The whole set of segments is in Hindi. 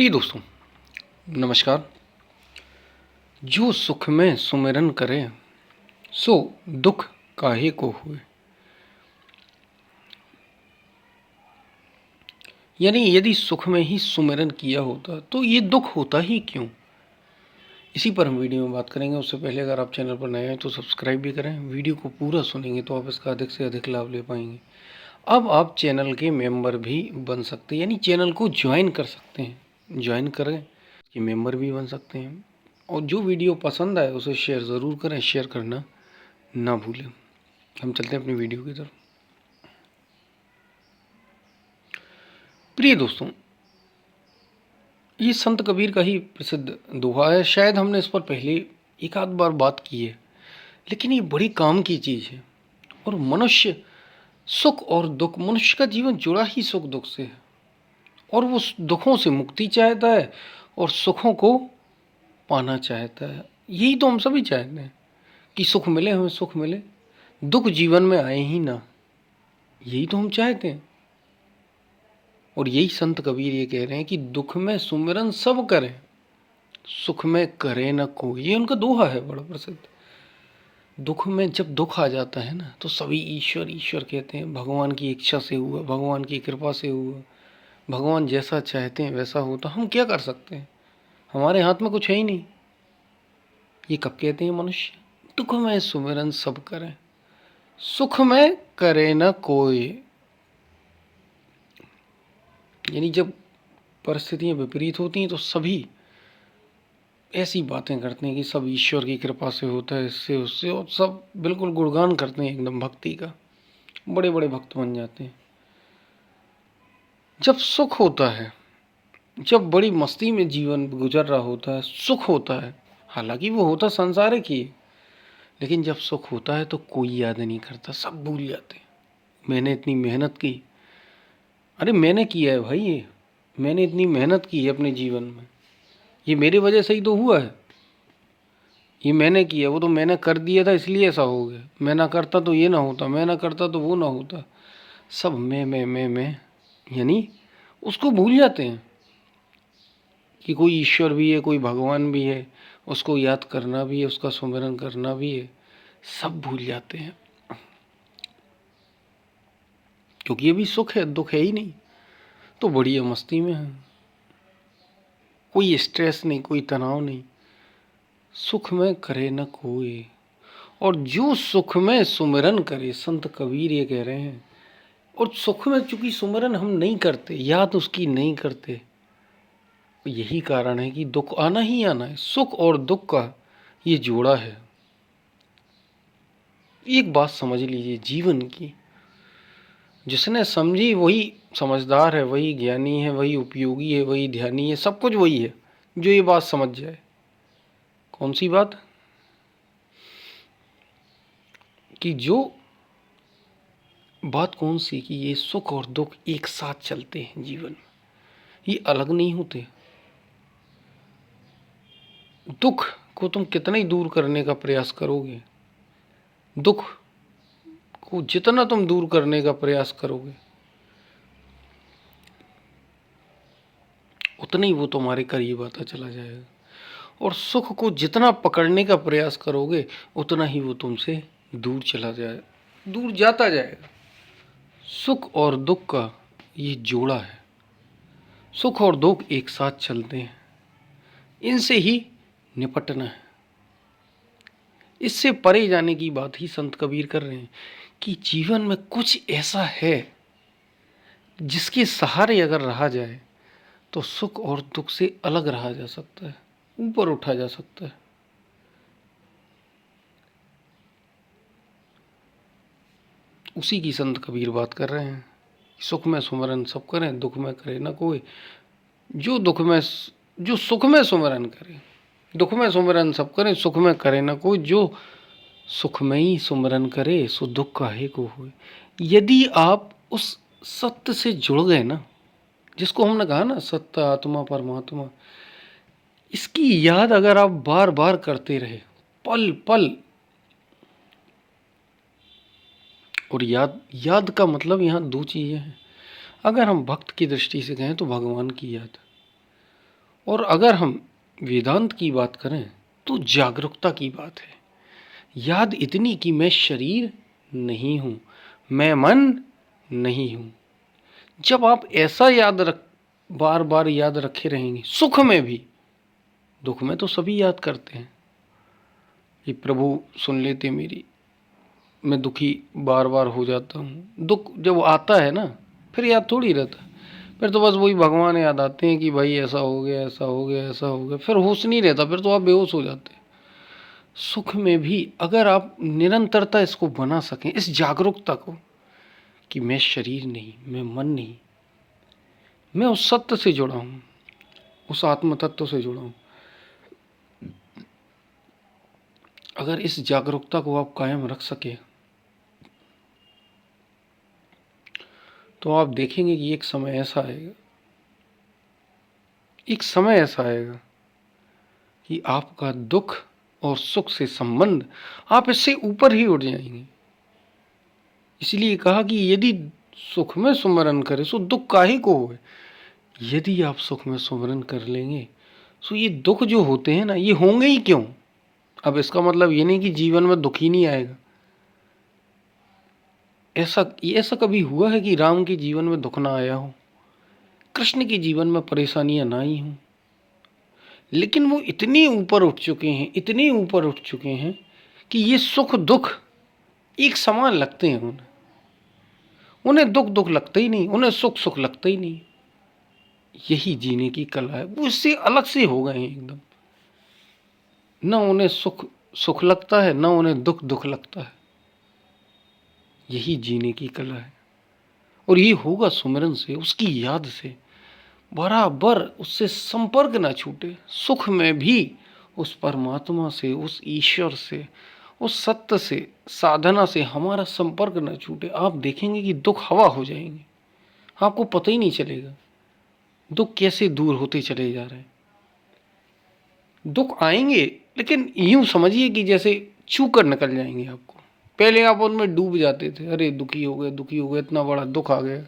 प्रिय दोस्तों, नमस्कार। जो सुख में सुमिरन करे, सो दुख काहे को हुए। यानी यदि सुख में ही सुमिरन किया होता तो ये दुख होता ही क्यों। इसी पर हम वीडियो में बात करेंगे। उससे पहले अगर आप चैनल पर नए हैं तो सब्सक्राइब भी करें। वीडियो को पूरा सुनेंगे तो आप इसका अधिक से अधिक लाभ ले पाएंगे। अब आप चैनल के मेंबर भी बन सकते हैं, यानी चैनल को ज्वाइन कर सकते हैं। ज्वाइन करें कि मेंबर भी बन सकते हैं। और जो वीडियो पसंद आए उसे शेयर ज़रूर करें, शेयर करना ना भूलें। हम चलते हैं अपनी वीडियो की तरफ। प्रिय दोस्तों, ये संत कबीर का ही प्रसिद्ध दोहा है। शायद हमने इस पर पहले एक आध बार बात की है, लेकिन ये बड़ी काम की चीज़ है। और मनुष्य सुख और दुख, मनुष्य का जीवन जुड़ा ही सुख दुख से है। और वो दुखों से मुक्ति चाहता है और सुखों को पाना चाहता है। यही तो हम सभी चाहते हैं कि सुख मिले, हमें सुख मिले, दुख जीवन में आए ही ना। यही तो हम चाहते हैं। और यही संत कबीर ये कह रहे हैं कि दुख में सुमिरन सब करें, सुख में करे न कोई। ये उनका दोहा है बड़ा प्रसिद्ध। दुख में जब दुख आ जाता है ना तो सभी ईश्वर ईश्वर कहते हैं। भगवान की इच्छा से हुआ, भगवान की कृपा से हुआ, भगवान जैसा चाहते हैं वैसा होता। हम क्या कर सकते हैं, हमारे हाथ में कुछ है ही नहीं। ये कब कहते हैं मनुष्य। दुख में सुमिरन सब करें, सुख में करे न कोई। यानी जब परिस्थितियां विपरीत होती हैं तो सभी ऐसी बातें करते हैं कि सब ईश्वर की कृपा से होता है, इससे उससे, और सब बिल्कुल गुणगान करते हैं एकदम भक्ति का। बड़े बड़े भक्त बन जाते हैं। जब सुख होता है, जब बड़ी मस्ती में जीवन गुजर रहा होता है, सुख होता है, हालांकि वो होता संसारिक ही, लेकिन जब सुख होता है तो कोई याद नहीं करता, सब भूल जाते हैं। मैंने इतनी मेहनत की, अरे मैंने किया है भाई, ये मैंने इतनी मेहनत की है अपने जीवन में, ये मेरी वजह से ही तो हुआ है। ये मैंने किया, वो तो मैंने कर दिया था इसलिए ऐसा हो गया। मैं ना करता तो ये ना होता, मैं ना करता तो वो ना होता। सब मैं, यानी उसको भूल जाते हैं कि कोई ईश्वर भी है, कोई भगवान भी है, उसको याद करना भी है, उसका सुमिरन करना भी है। सब भूल जाते हैं, क्योंकि ये भी सुख है, दुख है ही नहीं। तो बढ़िया मस्ती में है, कोई स्ट्रेस नहीं, कोई तनाव नहीं। सुख में करे न कोई, और जो सुख में सुमिरन करे, संत कबीर ये कह रहे हैं। और सुख में चूंकि सुमिरन हम नहीं करते, याद उसकी नहीं करते, यही कारण है कि दुख आना ही आना है। सुख और दुख का ये जोड़ा है। एक बात समझ लीजिए जीवन की, जिसने समझी वही समझदार है, वही ज्ञानी है, वही उपयोगी है, वही ध्यानी है। सब कुछ वही है जो ये बात समझ जाए। कौन सी बात? कि जो बात कौन सी कि ये सुख और दुख एक साथ चलते हैं जीवन में, ये अलग नहीं होते। दुख को तुम कितना ही दूर करने का प्रयास करोगे, दुख को जितना तुम दूर करने का प्रयास करोगे, उतना ही वो तुम्हारे करीब आता चला जाएगा। और सुख को जितना पकड़ने का प्रयास करोगे, उतना ही वो तुमसे दूर चला जाए, दूर जाता जाएगा। सुख और दुख का ये जोड़ा है। सुख और दुख एक साथ चलते हैं, इनसे ही निपटना है। इससे परे जाने की बात ही संत कबीर कर रहे हैं कि जीवन में कुछ ऐसा है जिसके सहारे अगर रहा जाए तो सुख और दुख से अलग रहा जा सकता है, ऊपर उठा जा सकता है। उसी की संत कबीर बात कर रहे हैं। सुख में सुमिरन सब करें, दुख में करे ना कोई। जो सुख में सुमिरन करे, दुख में सुमिरन सब करें, सुख में करे ना कोई। जो सुख में ही सुमिरन करे, सो दुख काहे को होए। यदि आप उस सत्य से जुड़ गए ना, जिसको हमने कहा ना सत्य आत्मा परमात्मा, इसकी याद अगर आप बार बार करते रहे, पल पल, और याद का मतलब यहाँ दो चीजें हैं। अगर हम भक्त की दृष्टि से कहें तो भगवान की याद, और अगर हम वेदांत की बात करें तो जागरूकता की बात है। याद इतनी कि मैं शरीर नहीं हूं, मैं मन नहीं हूं। जब आप ऐसा बार बार याद रखे रहेंगे, सुख में भी, दुख में तो सभी याद करते हैं कि प्रभु सुन लेते मेरी, मैं दुखी बार बार हो जाता हूँ। दुख जब आता है ना, फिर याद थोड़ी रहता, फिर तो बस वही भगवान याद आते हैं कि भाई ऐसा हो गया, ऐसा हो गया, ऐसा हो गया, फिर होश नहीं रहता, फिर तो आप बेहोश हो जाते हैं। सुख में भी अगर आप निरंतरता इसको बना सकें, इस जागरूकता को कि मैं शरीर नहीं, मैं मन नहीं, मैं उस सत्य से जुड़ा हूँ, उस आत्म तत्व से जुड़ा हूँ, अगर इस जागरूकता को आप कायम रख सके तो आप देखेंगे कि एक समय ऐसा आएगा, एक समय ऐसा आएगा कि आपका दुख और सुख से संबंध, आप इससे ऊपर ही उठ जाएंगे। इसलिए कहा कि यदि सुख में सुमरन करे सो दुख काहे को होए। यदि आप सुख में सुमरन कर लेंगे तो ये दुख जो होते हैं ना, ये होंगे ही क्यों। अब इसका मतलब ये नहीं कि जीवन में दुख ही नहीं आएगा। ऐसा कभी हुआ है कि राम के जीवन में दुख ना आया हो, कृष्ण के जीवन में परेशानियां ना आई हों, लेकिन वो इतने ऊपर उठ चुके हैं, इतने ऊपर उठ चुके हैं कि ये सुख दुख एक समान लगते हैं उन्हें। उन्हें दुख दुख लगता ही नहीं, उन्हें सुख सुख लगता ही नहीं। यही जीने की कला है। वो इससे अलग से हो गए हैं एकदम। न उन्हें सुख सुख लगता है, न उन्हें दुख दुख लगता है। यही जीने की कला है। और ये होगा सुमिरन से, उसकी याद से, बराबर उससे संपर्क ना छूटे। सुख में भी उस परमात्मा से, उस ईश्वर से, उस सत्य से, साधना से हमारा संपर्क ना छूटे। आप देखेंगे कि दुख हवा हो जाएंगे, आपको पता ही नहीं चलेगा दुख कैसे दूर होते चले जा रहे हैं। दुख आएंगे लेकिन यूं समझिए कि जैसे छू कर निकल जाएंगे आपको। पहले आप उनमें डूब जाते थे, अरे दुखी हो गए, दुखी हो गए, इतना बड़ा दुख आ गया।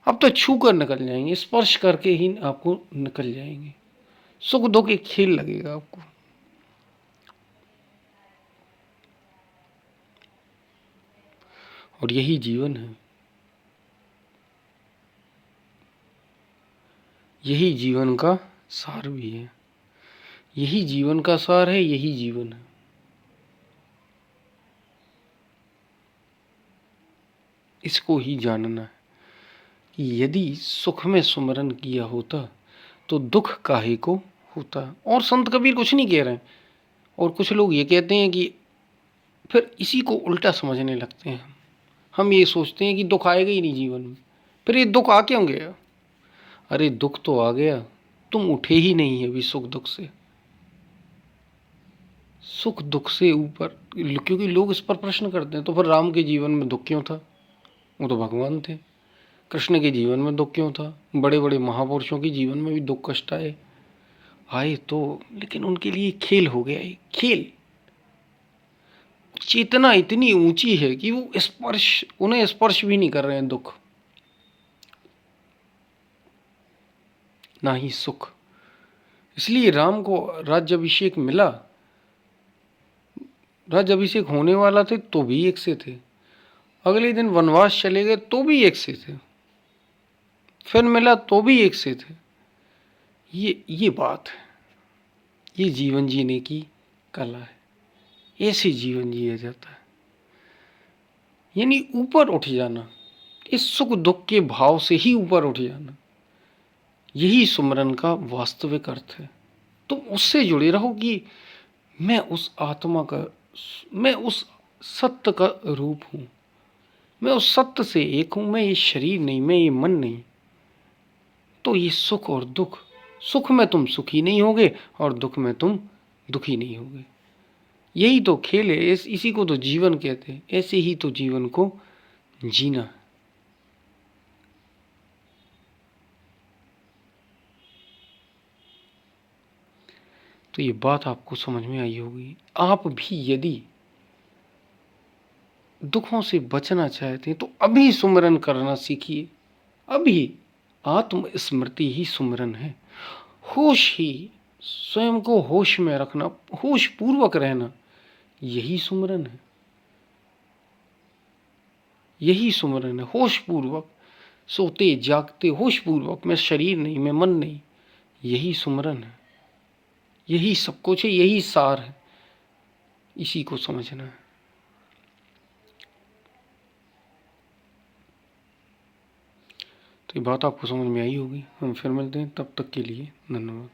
अब तो छू कर निकल जाएंगे, स्पर्श करके ही आपको निकल जाएंगे। सुख दुख एक खेल लगेगा आपको। और यही जीवन है, यही जीवन का सार भी है। यही जीवन का सार है, यही जीवन है। इसको ही जानना है कि यदि सुख में सुमरन किया होता तो दुख काहे को होता। और संत कबीर कुछ नहीं कह रहे हैं। और कुछ लोग ये कहते हैं कि फिर इसी को उल्टा समझने लगते हैं। हम ये सोचते हैं कि दुख आएगा ही नहीं जीवन में, फिर ये दुख आ क्यों गया। अरे दुख तो आ गया, तुम उठे ही नहीं है अभी सुख दुख से। सुख दुख से ऊपर, क्योंकि लोग इस पर प्रश्न करते हैं तो फिर राम के जीवन में दुख क्यों था, वो तो भगवान थे। कृष्ण के जीवन में दुख क्यों था, बड़े बड़े महापुरुषों के जीवन में भी दुख कष्ट आए तो, लेकिन उनके लिए खेल हो गया। एक खेल, चेतना इतनी ऊंची है कि वो उन्हें स्पर्श भी नहीं कर रहे हैं दुख, ना ही सुख। इसलिए राम को राज्याभिषेक मिला, राज्याभिषेक होने वाला थे तो भी एक से थे, अगले दिन वनवास चले गए तो भी एक से थे, फिर मिला तो भी एक से थे। ये बात है, ये जीवन जीने की कला है। ऐसे जीवन जिया जाता है, यानी ऊपर उठ जाना, इस सुख दुख के भाव से ही ऊपर उठ जाना। यही सुमरन का वास्तविक अर्थ है। तुम उससे जुड़े रहो कि मैं उस आत्मा का, मैं उस सत्य का रूप हूं, मैं उस सत्य से एक हूं, मैं ये शरीर नहीं, मैं ये मन नहीं। तो ये सुख और दुख, सुख में तुम सुखी नहीं होगे और दुख में तुम दुखी नहीं होगे। यही तो खेल है, इसी को तो जीवन कहते हैं। ऐसे ही तो जीवन को जीना। तो ये बात आपको समझ में आई होगी। आप भी यदि दुखों से बचना चाहते हैं तो अभी सुमिरन करना सीखिए। अभी आत्म स्मृति ही सुमिरन है। होश ही, स्वयं को होश में रखना, होश पूर्वक रहना, यही सुमरन है। यही सुमरन है, होश पूर्वक सोते जागते होश पूर्वक, मैं शरीर नहीं, मैं मन नहीं, यही सुमरन है। यही सब कुछ है, यही सार है, इसी को समझना है। तो ये बात आपको समझ में आई होगी। हम फिर मिलते हैं, तब तक के लिए धन्यवाद।